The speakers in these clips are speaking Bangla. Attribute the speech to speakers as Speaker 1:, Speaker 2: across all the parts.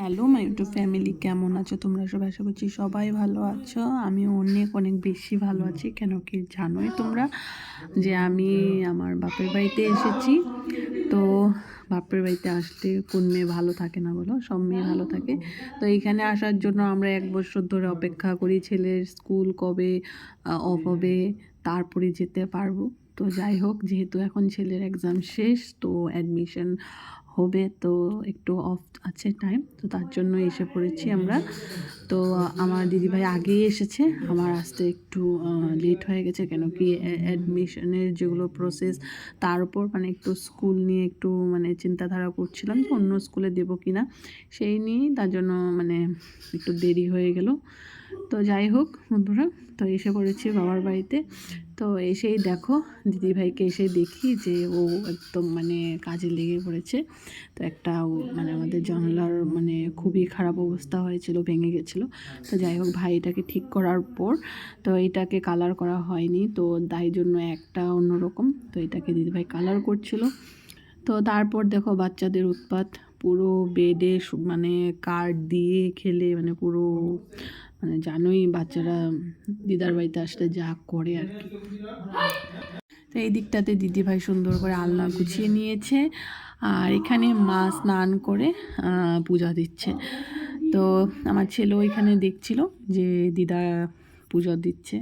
Speaker 1: হ্যালো মাই ইউটিউব ফ্যামিলি, কেমন আছো তোমরা সবাই? আশা করছি সবাই ভালো আছো। আমি অনেক অনেক বেশি ভালো আছি। কেন কি জানোই তোমরা যে আমি আমার বাপের বাড়িতে এসেছি। তো বাপের বাড়িতে আসলে কোন মেয়ে ভালো থাকে না বলো? সব মেয়ে ভালো থাকে। তো এইখানে আসার জন্য আমরা 1 বছর ধরে অপেক্ষা করি, ছেলের স্কুল কবে অফ হবে তারপরে যেতে পারবো। তো যাই হোক, যেহেতু এখন ছেলের এক্সাম শেষ, তো অ্যাডমিশন হবে, তো একটু অফ আছে টাইম, তো তার জন্য এসে পড়েছি আমরা। তো আমার দিদিভাই আগেই এসেছে, আমার আসতে একটু লেট হয়ে গেছে। কেন কি অ্যাডমিশনের যেগুলো প্রসেস, তার উপর মানে একটু স্কুল নিয়ে একটু মানে চিন্তাধারা করছিলাম যে অন্য স্কুলে দেবো কি না, সেই নিয়েই তার জন্য মানে একটু দেরি হয়ে গেল। তো যাই হোক বন্ধুরা, তো এসে পড়েছি বাবার বাড়িতে। তো এসেই দেখো, দিদিভাইকে এসে দেখি যে ও একদম মানে কাজে লেগে পড়েছে। তো একটা মানে আমাদের জানলার মানে খুবই খারাপ অবস্থা হয়েছিল, ভেঙে গেছিলো। তো যাই হোক, ভাই এটাকে ঠিক করার পর, তো এটাকে কালার করা হয়নি, তো তাই জন্য একটা অন্যরকম, তো এটাকে দিদিভাই কালার করছিল। তো তারপর দেখো বাচ্চাদের উৎপাত, পুরো বেডে মানে কার্ড দিয়ে খেলে মানে পুরো মানে জানোই বাচ্চারা দিদার বাড়িতে আসলে যা করে আর কি। তো এই দিকটাতে দিদিভাই সুন্দর করে আলনা গুছিয়ে নিয়েছে, আর এখানে মা স্নান করে পূজা দিচ্ছে। তো আমার ছেলেও এখানে দেখছিল যে দিদা পুজো দিচ্ছে।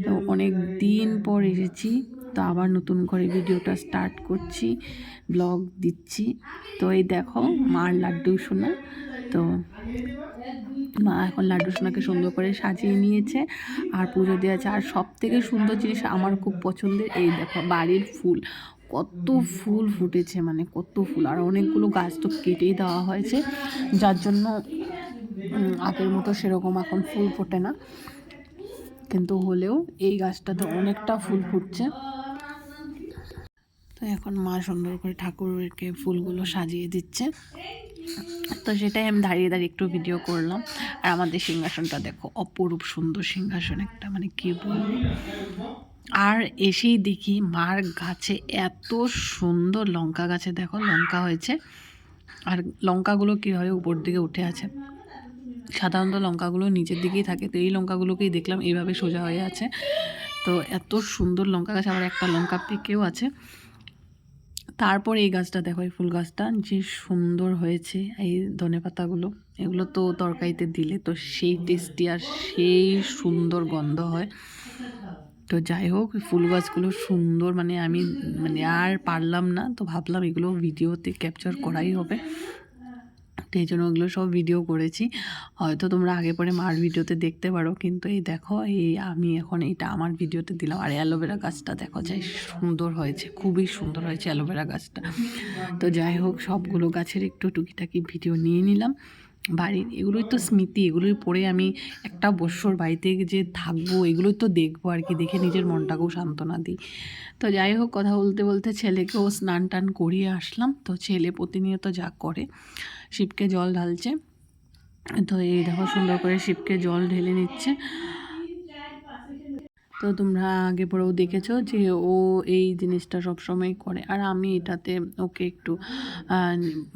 Speaker 1: তো অনেক দিন পর এসেছি, তো আবার নতুন করে ভিডিওটা স্টার্ট করছি, ব্লগ দিচ্ছি। তো এই দেখো মার লাড্ডু সোনা, তো মা এখন লাড্ডু সোনাকে সুন্দর করে সাজিয়ে নিয়েছে আর পুজো দিয়েছে। আর সব থেকে সুন্দর জিনিস আমার খুব পছন্দের, এই দেখো বাড়ির ফুল, কত ফুল ফুটেছে, মানে কত ফুল। আর অনেকগুলো গাছ তো কেটেই দেওয়া হয়েছে, যার জন্য আগের মতো সেরকম এখন ফুল ফোটে না, কিন্তু হলেও এই গাছটাতে অনেকটা ফুল ফুটছে। তো এখন মা সুন্দর করে ঠাকুরকে ফুলগুলো সাজিয়ে দিচ্ছে, তো সেটাই আমি দাঁড়িয়ে দাঁড়িয়ে একটু ভিডিও করলাম। আর আমাদের সিংহাসনটা দেখো, অপরূপ সুন্দর সিংহাসন একটা, মানে কি বলবো। আর এসেই দেখি মার গাছে এত সুন্দর লঙ্কা গাছে দেখো লঙ্কা হয়েছে, আর লঙ্কাগুলো কীভাবে উপর দিকে উঠে আছে। সাধারণত লঙ্কাগুলো নিচের দিকেই থাকে, তো এই লঙ্কাগুলোকেই দেখলাম এইভাবে সোজা হয়ে আছে। তো এত সুন্দর লঙ্কা গাছ, আবার একটা লঙ্কা পেকেও আছে। তারপর এই গাছটা দেখো, এই ফুল গাছটা যে সুন্দর হয়েছে। এই ধনেপাতাগুলো, এগুলো তো তরকারিতে দিলে তো সেই টেস্টি আর সেই সুন্দর গন্ধ হয়। তো যাই হোক, ফুল গাছগুলো সুন্দর, মানে আমি মানে আর পারলাম না, তো ভাবলাম এগুলো ভিডিওতে ক্যাপচার করাই হবে, তো এই জন্য ওগুলো সব ভিডিও করেছি। হয়তো তোমরা আগে পরে মার ভিডিওতে দেখতে পারো, কিন্তু এই দেখো এই আমি এখন এটা আমার ভিডিওতে দিলাম। আর অ্যালোভেরা গাছটা দেখো যাই সুন্দর হয়েছে, খুবই সুন্দর হয়েছে অ্যালোভেরা গাছটা। তো যাই হোক, সবগুলো গাছের একটু টুকিটাকি ভিডিও নিয়ে নিলাম। বাড়ির এগুলোই তো স্মৃতি, এগুলোই পরে আমি একটা বছর বাড়িতে যে থাকবো, এগুলোই তো দেখবো আর কি, দেখে নিজের মনটাকেও সান্ত্বনা দিই। তো যাই হোক, কথা বলতে বলতে ছেলেকেও স্নান টান করিয়ে আসলাম। তো ছেলে প্রতিনিয়ত যা করে, শিবকে জল ঢালছে। তো এই দেখো সুন্দর করে শিবকে জল ঢেলে নিচ্ছে। তো তোমরা আগে পরেও দেখেছো যে ও এই জিনিসটা সবসময় করে, আর আমি এটাতে ওকে একটু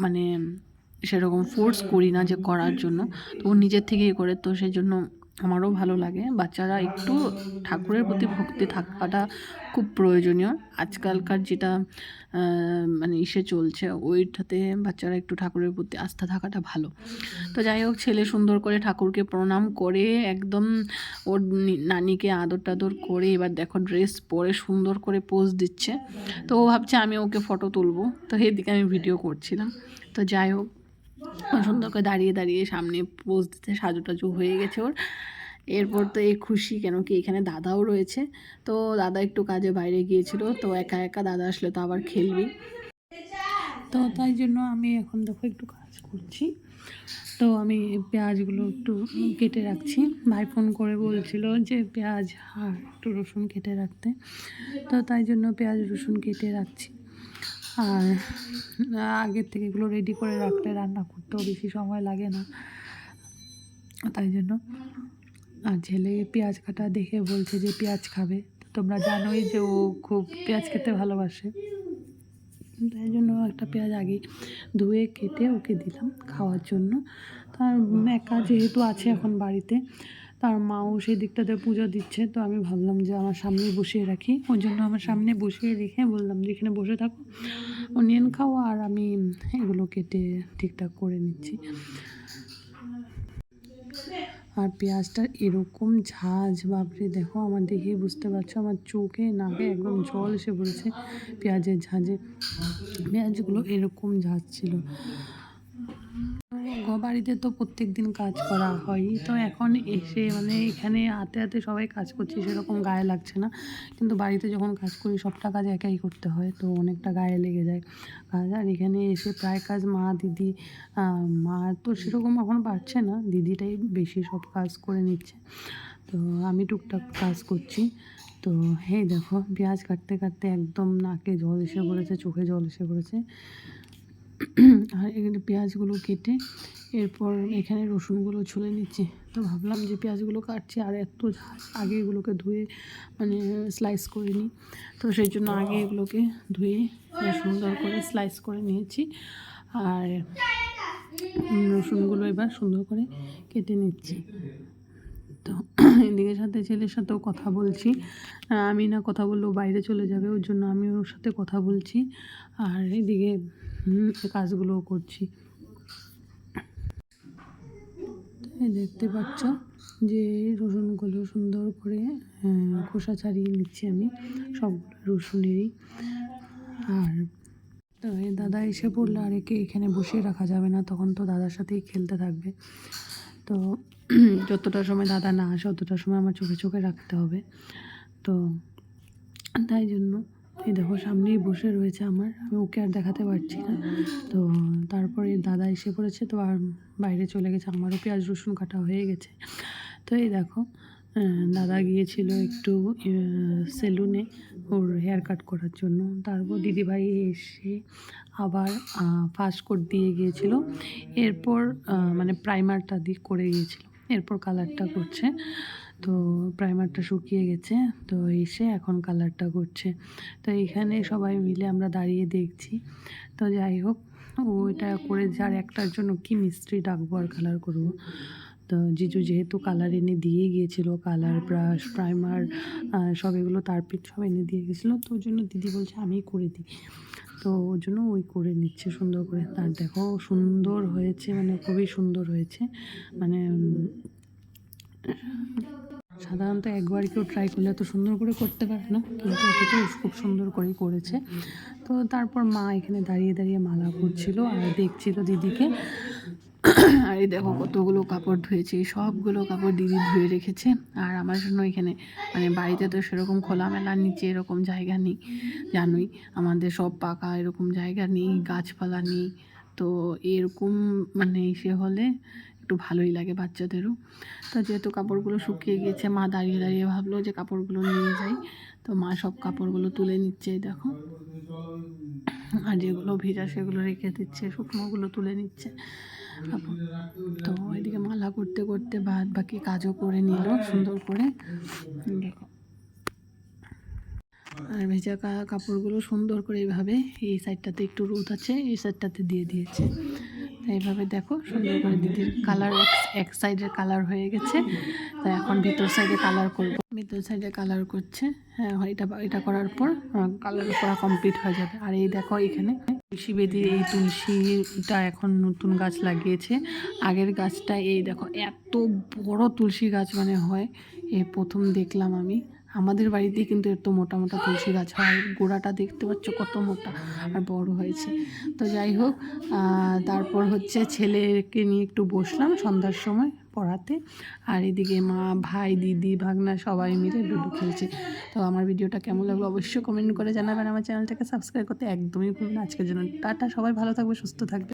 Speaker 1: মানে সেরকম ফোর্স করি না যে করার জন্য, তো ও নিজের থেকেই করে। তো সেই জন্য আমারও ভালো লাগে। বাচ্চারা একটু ঠাকুরের প্রতি ভক্তি থাকাটা খুব প্রয়োজনীয়। আজকালকার যেটা মানে চলছে, ওইটাতে বাচ্চারা একটু ঠাকুরের প্রতি আস্থা থাকাটা ভালো। তো যাই হোক, ছেলে সুন্দর করে ঠাকুরকে প্রণাম করে একদম ওর নানিকে আদর টাদর করে এবার দেখো ড্রেস পরে সুন্দর করে পোজ দিচ্ছে। তো ও ভাবছে আমি ওকে ফটো তুলবো, তো এদিকে আমি ভিডিও করছিলাম। তো যাই হোক, সুন্দর করে দাঁড়িয়ে দাঁড়িয়ে সামনে পোজ দিতে সাজু টাজু হয়ে গেছে ওর। এরপর তো এই খুশি, কেন কি এখানে দাদাও রয়েছে। তো দাদা একটু কাজে বাইরে গিয়েছিল, তো একা একা দাদা আসলে তো আবার খেলবি, তো তাই জন্য আমি এখন দেখো একটু কাজ করছি। তো আমি পেঁয়াজগুলো একটু কেটে রাখছি। ভাই ফোন করে বলছিল যে পেঁয়াজ আর একটু রসুন কেটে রাখতে, তো তাই জন্য পেঁয়াজ রসুন কেটে রাখছি। আর আগের থেকে এগুলো রেডি করে রাখলে রান্না করতেও বেশি সময় লাগে না, তাই জন্য। আর ছেলে পেঁয়াজ কাটা দেখে বলছে যে পেঁয়াজ খাবে। তোমরা জানোই যে ও খুব পেঁয়াজ খেতে ভালোবাসে। তাই জন্য একটা পেঁয়াজ আগে ধুয়ে কেটে ওকে দিলাম খাওয়ার জন্য। তার একা যেহেতু আছে এখন বাড়িতে, তার মাও সেই দিকটাতে পুজো দিচ্ছে, তো আমি ভাবলাম যে আমার সামনে বসিয়ে রাখি। ওই জন্য আমার সামনে বসিয়ে রেখে বললাম যে এখানে বসে থাকো, অনিয়ন খাও, আর আমি এগুলো কেটে ঠিকঠাক করে নিচ্ছি। আর পেঁয়াজটার এরকম ঝাঁঝ, বাপরে দেখো, আমার দেখেই বুঝতে পারছো, আমার চোখে নাকে একদম জল এসে পড়েছে পেঁয়াজের ঝাঁঝে। পেঁয়াজগুলো এরকম ঝাঁঝ ছিল। বাড়িতে তো প্রত্যেক দিন কাজ করা হয়, তো এখন এসে মানে এখানে হাতে হাতে সবাই কাজ করছি, সেরকম গায়ে লাগছে না। কিন্তু বাড়িতে যখন কাজ করি সবটা কাজ একাই করতে হয়, তো অনেকটা গায়ে লেগে যায় কাজ। আর এখানে এসে প্রায় কাজ মা, দিদি, মা তো সেরকম এখন পারছে না, দিদিটাই বেশি সব কাজ করে নিচ্ছে, তো আমি টুকটাক কাজ করছি। তো এই দেখো পেঁয়াজ কাটতে কাটতে একদম নাকে জল এসে পড়েছে, চোখে জল এসে পড়েছে। আর এখানে পেঁয়াজগুলো কেটে এরপর এখানে রসুনগুলো ছুলে নিচ্ছি। তো ভাবলাম যে পেঁয়াজগুলো কাটছি আর এত আগে এগুলোকে ধুয়ে মানে স্লাইস করে নিই, তো সেই জন্য আগে এগুলোকে ধুয়ে সুন্দর করে স্লাইস করে নিয়েছি। আর রসুনগুলো এবার সুন্দর করে কেটে নিচ্ছি। তো এদিকে সাথে ছেলের সাথেও কথা বলছি, আমি না কথা বললেও বাইরে চলে যাবে, ওর জন্য আমি ওর সাথে কথা বলছি আর এদিকে কাজগুলোও করছি। দেখতে পাচ্ছ যে রসুনগুলো সুন্দর করে খোসা ছাড়িয়ে নিচ্ছি আমি সবগুলো রসুনেরই। আর তো দাদা এসে পড়লে আর একে এখানে বসিয়ে রাখা যাবে না, তখন তো দাদার সাথেই খেলতে থাকবে। তো যতটা সময় দাদা না আসে ততটা সময় আমার চোখে চোখে রাখতে হবে, তো তাই জন্য এই দেখো সামনেই বসে রয়েছে আমার, আমি ওকে আর দেখাতে পারছি না। তো তারপরে দাদা এসে পড়েছে, তো আর বাইরে চলে গেছে, আমারও পেঁয়াজ রসুন কাটা হয়ে গেছে। তো এই দেখো দাদা গিয়েছিল একটু সেলুনে ওর হেয়ার কাট করার জন্য, তারপর দিদিভাই এসে আবার ফাস্ট কোট দিয়ে গিয়েছিল, এরপর মানে প্রাইমারটা দিয়ে করে গিয়েছিল, এরপর কালারটা করছে। তো প্রাইমারটা শুকিয়ে গেছে, তো এসে এখন কালারটা করছে। তো এখানে সবাই মিলে আমরা দাঁড়িয়ে দেখছি। তো যাই হোক, ওইটা করে যার একটার জন্য কি মিস্ত্রি ডাকবো আর কালার করবো। তো জিজু যেহেতু কালার এনে দিয়ে গিয়েছিল, কালার ব্রাশ প্রাইমার সব এগুলো তারপিট সব এনে দিয়ে গেছিলো, তো ওই জন্য দিদি বলছে আমিই করে দিই, তো ওর জন্য ওই করে নিচ্ছে সুন্দর করে। তার দেখো সুন্দর হয়েছে, মানে খুবই সুন্দর হয়েছে, মানে সাধারণত একবার কেউ ট্রাই করলে এত সুন্দর করে করতে পারে না, কিন্তু এটা তো খুব সুন্দর করেই করেছে। তো তারপর মা এখানে দাঁড়িয়ে দাঁড়িয়ে মালা করছিল আর দেখছিল দিদিকে। আর এই দেখো কতগুলো কাপড় ধুয়েছে, সবগুলো কাপড় দিদি ধুয়ে রেখেছে। আর আমার জন্য এখানে মানে বাড়িতে তো সেরকম খোলামেলার নিচে এরকম জায়গা নেই, জানোই আমাদের সব পাকা, এরকম জায়গা নেই, গাছপালা নেই, তো এরকম মানে এসে হলে একটু ভালোই লাগে বাচ্চাদেরও। তো যেহেতু কাপড়গুলো শুকিয়ে গিয়েছে, মা দাঁড়িয়ে দাঁড়িয়ে ভাবলো যে কাপড়গুলো নিয়ে যাই, তো মা সব কাপড়গুলো তুলে নিচ্ছে দেখো, আর যেগুলো ভেজা সেগুলো রেখে দিচ্ছে, শুকনোগুলো তুলে নিচ্ছে। তো ওইদিকে মালা করতে করতে বাদ বাকি কাজও করে নিল সুন্দর করে দেখো। আর ভেজা কাপড়গুলো সুন্দর করে এইভাবে এই সাইডটাতে একটু রোদ আছে, এই সাইডটাতে দিয়ে দিয়েছে, তাই এইভাবে দেখো সুন্দর করে দিদির কালার এক সাইডের কালার হয়ে গেছে। তাই এখন ভিতর সাইডে কালার করব, ভিতর সাইডে কালার করছে। হ্যাঁ, এটা করার পর কালার করা কমপ্লিট হয়ে যাবে। আর এই দেখো এখানে তুলসী বেদির এই তুলসীটা এখন নতুন গাছ লাগিয়েছে, আগের গাছটা এই দেখো এত বড় তুলসী গাছ মানে হয়, এই প্রথম দেখলাম আমি। আমাদের বাড়িতে কিন্তু এত মোটা মোটা তুলসী গাছ হয়, গোড়াটা দেখতে পাচ্ছ কত মোটা আর বড় হয়েছে। তো যাই হোক, তারপর হচ্ছে ছেলেকে নিয়ে একটু বসলাম সন্ধ্যার সময় পড়াতে, আর এদিকে মা, ভাই, দিদি, ভাগনা সবাই মিলে লুডো খেলছে। তো আমার ভিডিওটা কেমন লাগলো অবশ্যই কমেন্ট করে জানাবেন, আমার চ্যানেলটাকে সাবস্ক্রাইব করতে একদমই ভুলবেন না। আজকের জন্য টাটা, সবাই ভালো থাকবে, সুস্থ থাকবে।